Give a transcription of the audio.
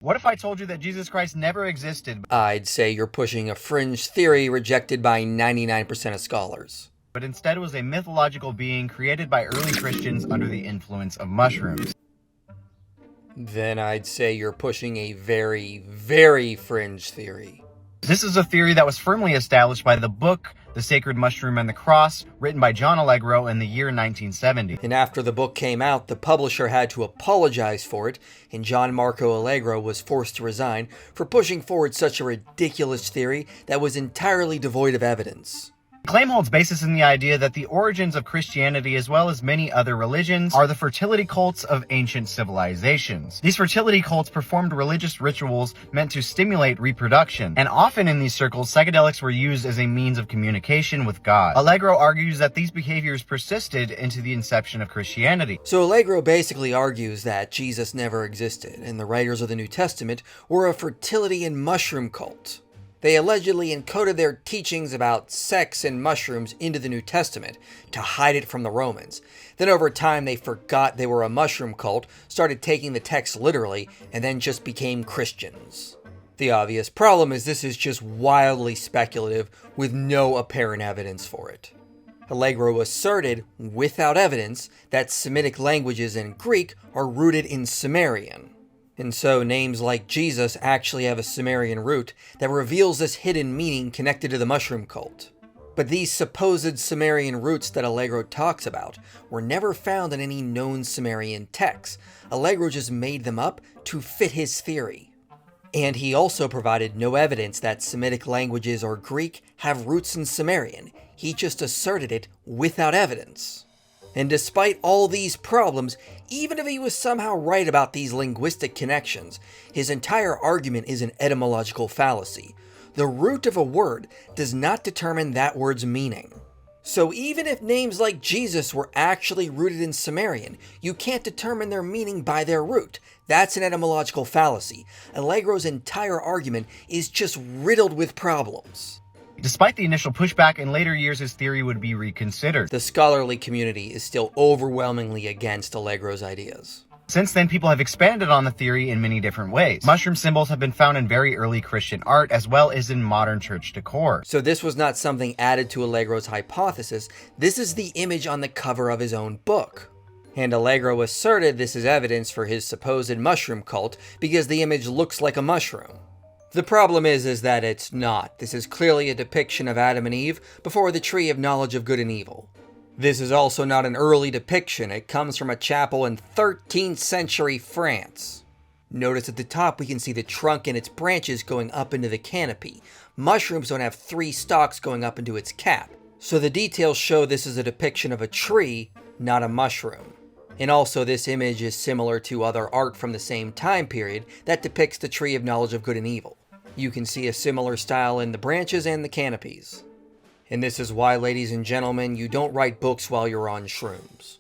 What if I told you that Jesus Christ never existed, I'd say you're pushing a fringe theory rejected by 99% of scholars. but instead was a mythological being created by early Christians under the influence of mushrooms? Then I'd say you're pushing a very, very fringe theory. This is a theory that was firmly established by the book The Sacred Mushroom and the Cross, written by John Allegro in the year 1970. And after the book came out, the publisher had to apologize for it, and John Marco Allegro was forced to resign for pushing forward such a ridiculous theory that was entirely devoid of evidence. The claim holds basis in the idea that the origins of Christianity, as well as many other religions, are the fertility cults of ancient civilizations. These fertility cults performed religious rituals meant to stimulate reproduction, and often in these circles, psychedelics were used as a means of communication with God. Allegro argues that these behaviors persisted into the inception of Christianity. So Allegro basically argues that Jesus never existed, and the writers of the New Testament were a fertility and mushroom cult. They allegedly encoded their teachings about sex and mushrooms into the New Testament to hide it from the Romans. Then over time they forgot they were a mushroom cult, started taking the text literally, and then just became Christians. The obvious problem is this is just wildly speculative with no apparent evidence for it. Allegro asserted, without evidence, that Semitic languages and Greek are rooted in Sumerian. And so names like Jesus actually have a Sumerian root that reveals this hidden meaning connected to the mushroom cult. But these supposed Sumerian roots that Allegro talks about were never found in any known Sumerian texts. Allegro just made them up to fit his theory. And he also provided no evidence that Semitic languages or Greek have roots in Sumerian. He just asserted it without evidence. And despite all these problems, even if he was somehow right about these linguistic connections, his entire argument is an etymological fallacy. The root of a word does not determine that word's meaning. So even if names like Jesus were actually rooted in Sumerian, you can't determine their meaning by their root. That's an etymological fallacy. Allegro's entire argument is just riddled with problems. Despite the initial pushback, in later years his theory would be reconsidered. The scholarly community is still overwhelmingly against Allegro's ideas. Since then, people have expanded on the theory in many different ways. Mushroom symbols have been found in very early Christian art, as well as in modern church decor. So this was not something added to Allegro's hypothesis, this is the image on the cover of his own book. And Allegro asserted this is evidence for his supposed mushroom cult because the image looks like a mushroom. The problem is that it's not. This is clearly a depiction of Adam and Eve before the tree of knowledge of good and evil. This is also not an early depiction. It comes from a chapel in 13th century France. Notice at the top we can see the trunk and its branches going up into the canopy. Mushrooms don't have 3 stalks going up into its cap. So the details show this is a depiction of a tree, not a mushroom. And also this image is similar to other art from the same time period that depicts the tree of knowledge of good and evil. You can see a similar style in the branches and the canopies. And this is why, ladies and gentlemen, you don't write books while you're on shrooms.